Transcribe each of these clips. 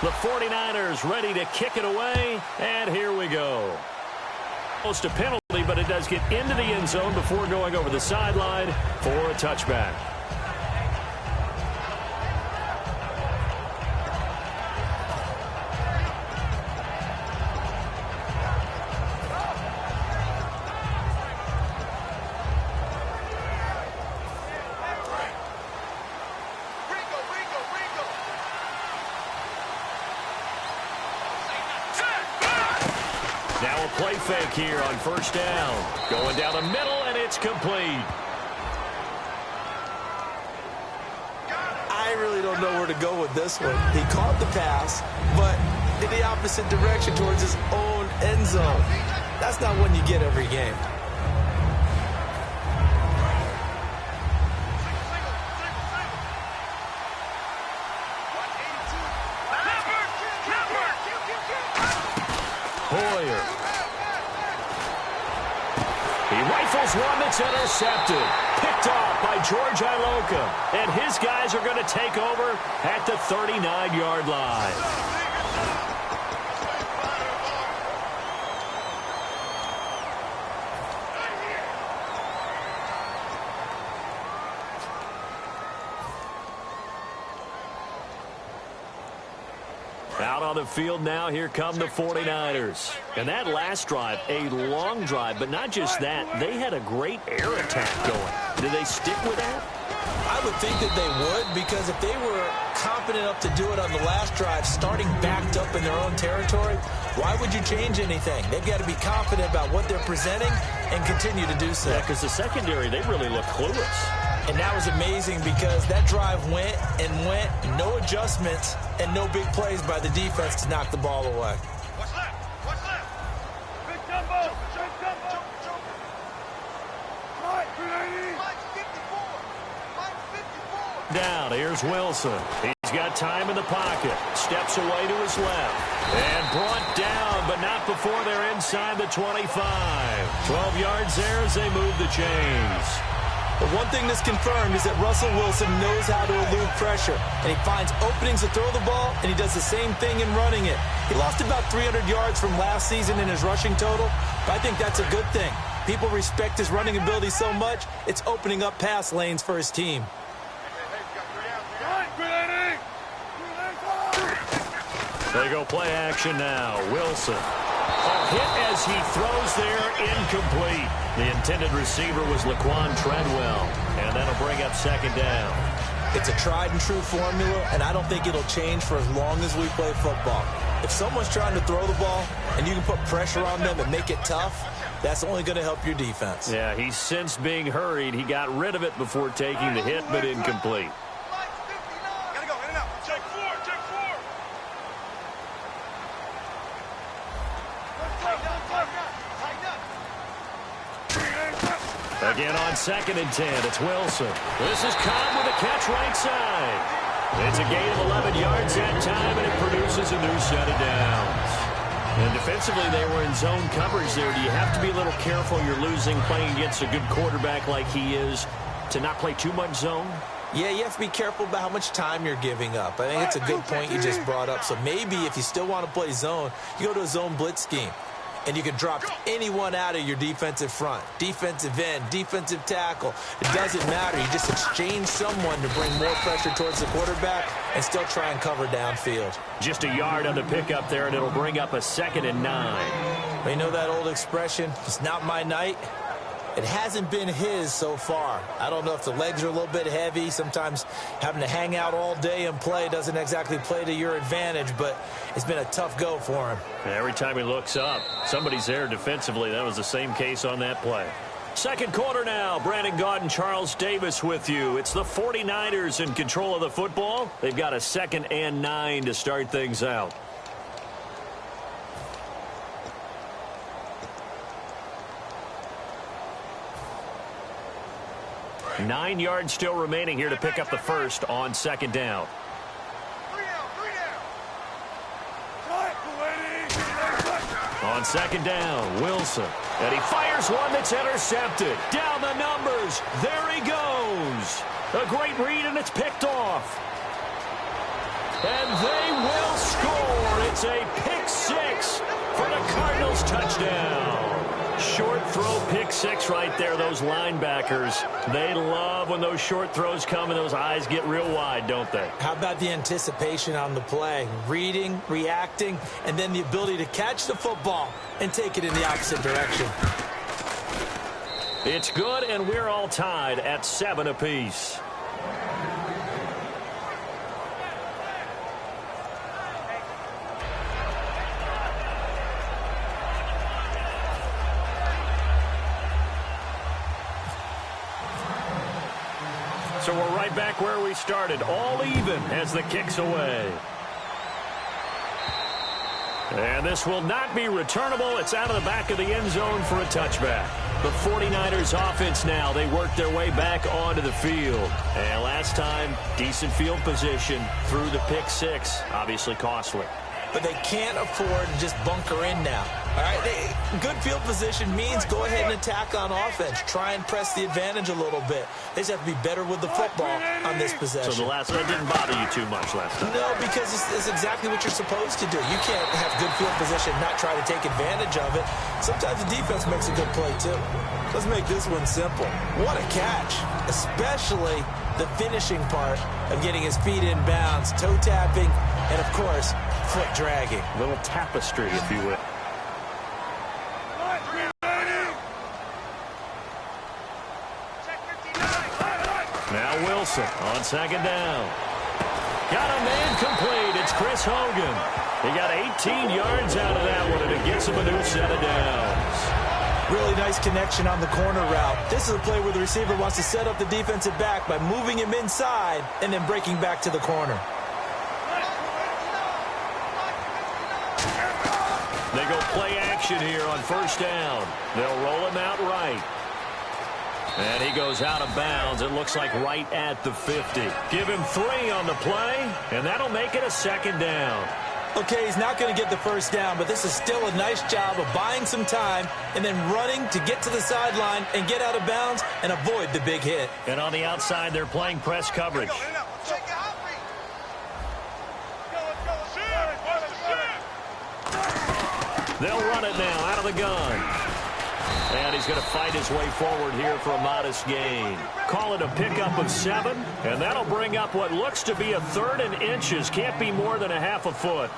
The 49ers ready to kick it away, and here we go. Almost a penalty, but it does get into the end zone before going over the sideline for a touchback. Now a play fake here on first down. Going down the middle, and it's complete. I really don't know where to go with this one. He caught the pass, but in the opposite direction towards his own end zone. That's not one you get every game. Hoyer. He rifles one that's intercepted. Picked off by George Iloka. And his guys are going to take over at the 39-yard line. Out on the field now, here come the 49ers. And that last drive, a long drive, but not just that. They had a great air attack going. Do they stick with that? I would think that they would, because if they were confident enough to do it on the last drive, starting backed up in their own territory, why would you change anything? They've got to be confident about what they're presenting and continue to do so. Yeah, because the secondary, they really look clueless. And that was amazing because that drive went and went, no adjustments, and no big plays by the defense to knock the ball away. What's that? What's that? Big jumbo! Big jumbo! Mike 54! Mike 54! Down, here's Wilson. He's got time in the pocket. Steps away to his left. And brought down, but not before they're inside the 25. 12 yards there as they move the chains. But one thing that's confirmed is that Russell Wilson knows how to elude pressure, and he finds openings to throw the ball, and he does the same thing in running it. He lost about 300 yards from last season in his rushing total, but I think that's a good thing. People respect his running ability so much, it's opening up pass lanes for his team. They go play action now. Wilson. A hit as he throws there, incomplete. The intended receiver was Laquan Treadwell, and that'll bring up second down. It's a tried-and-true formula, and I don't think it'll change for as long as we play football. If someone's trying to throw the ball and you can put pressure on them and make it tough, that's only going to help your defense. Yeah, he sensed being hurried. He got rid of it before taking the hit, but incomplete. Gotta go, in and out. Check four, check four. Again on 2nd and 10, it's Wilson. This is Cobb with a catch right side. It's a gain of 11 yards that time, and it produces a new set of downs. And defensively, they were in zone coverage there. Do you have to be a little careful? You're losing playing against a good quarterback like he is to not play too much zone? Yeah, you have to be careful about how much time you're giving up. I think it's a good point you just brought up. So maybe if you still want to play zone, you go to a zone blitz scheme. And you can drop anyone out of your defensive front. Defensive end, defensive tackle. It doesn't matter. You just exchange someone to bring more pressure towards the quarterback and still try and cover downfield. Just a yard on the pickup there, and it'll bring up a 2nd and 9. Well, you know that old expression, it's not my night? It hasn't been his so far. I don't know if the legs are a little bit heavy. Sometimes having to hang out all day and play doesn't exactly play to your advantage, but it's been a tough go for him. Every time he looks up, somebody's there defensively. That was the same case on that play. Second quarter now. Brandon Gaudin and Charles Davis with you. It's the 49ers in control of the football. They've got a 2nd and 9 to start things out. 9 yards still remaining here to pick up the first on 2nd down. On 2nd down, Wilson. And he fires one that's intercepted. Down the numbers. There he goes. A great read, and it's picked off. And they will score. touchdown. Short throw, pick six right there. Those linebackers, they love when those short throws come and those eyes get real wide, don't they? How about the anticipation on the play? Reading, reacting, and then the ability to catch the football and take it in the opposite direction. It's good, and we're all tied at 7 apiece. So we're right back where we started, all even as the kick's away. And this will not be returnable. It's out of the back of the end zone for a touchback. The 49ers offense now, they work their way back onto the field. And last time, decent field position through the pick six, obviously costly. But they can't afford to just bunker in now. All right, good field position means go ahead and attack on offense. Try and press the advantage a little bit. They just have to be better with the football on this possession. So that didn't bother you too much last time? No, because it's exactly what you're supposed to do. You can't have good field position and not try to take advantage of it. Sometimes the defense makes a good play, too. Let's make this one simple. What a catch, especially the finishing part of getting his feet in bounds, toe tapping, and, of course, foot dragging. A little tapestry, if you will. Now Wilson on second down. Got a man complete. It's Chris Hogan. He got 18 yards out of that one, and it gets him a new set of downs. Really nice connection on the corner route. This is a play where the receiver wants to set up the defensive back by moving him inside and then breaking back to the corner. They go play action here on first down. They'll roll him out right. And he goes out of bounds. It looks like right at the 50. Give him 3 on the play, and that'll make it a second down. Okay, he's not going to get the first down, but this is still a nice job of buying some time and then running to get to the sideline and get out of bounds and avoid the big hit. And on the outside, they're playing press coverage. They'll run it now out of the gun. And he's going to fight his way forward here for a modest gain. Call it a pickup of 7, and that'll bring up what looks to be a 3rd and inches. Can't be more than a half a foot.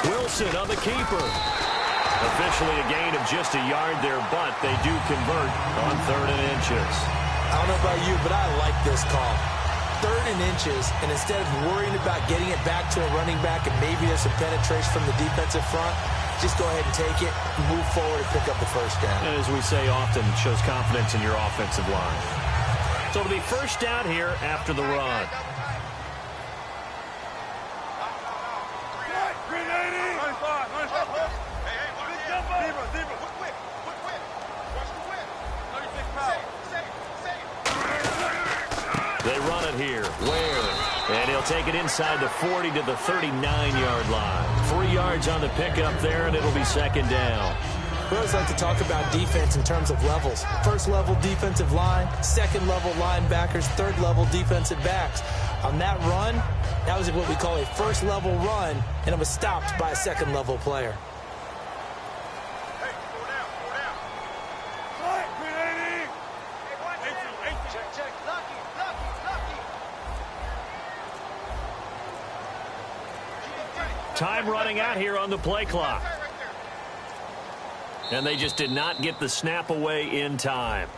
Wilson on the keeper. Officially a gain of just a yard there, but they do convert on 3rd and inches. I don't know about you, but I like this call. 3rd and inches, and instead of worrying about getting it back to a running back and maybe there's some penetration from the defensive front, just go ahead and take it, move forward, and pick up the first down. And as we say often, it shows confidence in your offensive line. So it'll be first down here after the run. They run it here. Ware. And he'll take it inside the 40 to the 39-yard line. 3 yards on the pickup there, and it'll be second down. We always like to talk about defense in terms of levels. First level defensive line, second level linebackers, third level defensive backs. On that run, that was what we call a first level run, and it was stopped by a second level player. Time running out here on the play clock. And they just did not get the snap away in time.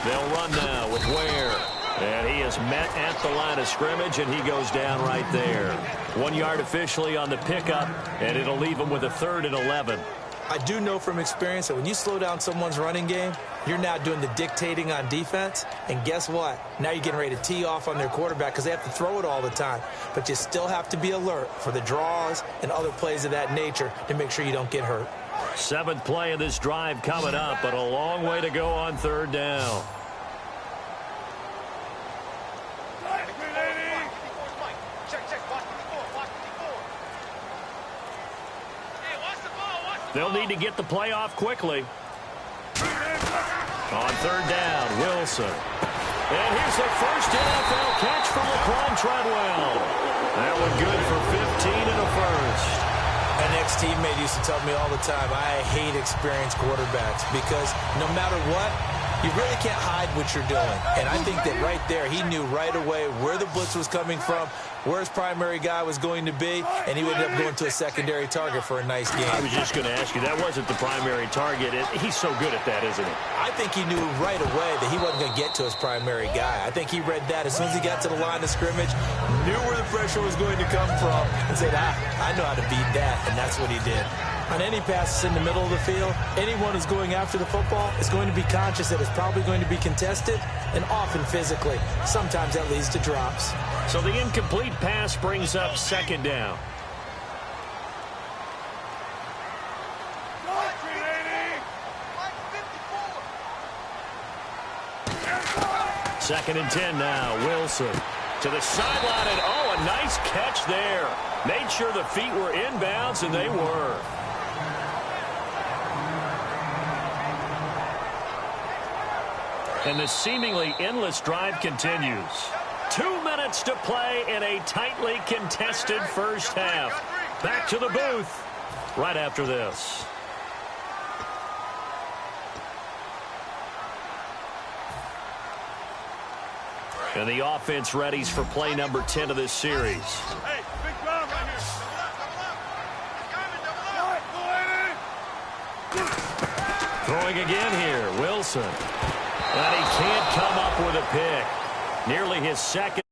They'll run now with Ware. And he is met at the line of scrimmage, and he goes down right there. 1 yard officially on the pickup, and it'll leave him with a 3rd and 11. I do know from experience that when you slow down someone's running game, you're now doing the dictating on defense. And guess what? Now you're getting ready to tee off on their quarterback because they have to throw it all the time. But you still have to be alert for the draws and other plays of that nature to make sure you don't get hurt. Seventh play of this drive coming up, but a long way to go on third down. They'll need to get the play off quickly. On third down, Wilson. And here's the first NFL catch from Laquan Treadwell. That one good for 15 and a first. An ex-teammate used to tell me all the time, I hate experienced quarterbacks because no matter what, you really can't hide what you're doing. And I think that right there, he knew right away where the blitz was coming from, where his primary guy was going to be, and he ended up going to a secondary target for a nice game. I was just going to ask you, that wasn't the primary target. He's so good at that, isn't he? I think he knew right away that he wasn't going to get to his primary guy. I think he read that as soon as he got to the line of scrimmage, knew where the pressure was going to come from, and said, I know how to beat that, and that's what he did. On any passes in the middle of the field, anyone who's going after the football is going to be conscious that it's probably going to be contested and often physically. Sometimes that leads to drops. So the incomplete pass brings up second down. Second and 10 now. Wilson to the sideline, and oh, a nice catch there. Made sure the feet were inbounds, and they were. And the seemingly endless drive continues. 2 minutes to play in a tightly contested first half. Back to the booth right after this. And the offense readies for play number 10 of this series. Hey, big ground right here. Throwing again here, Wilson. And he can't come up with a pick. Nearly his second.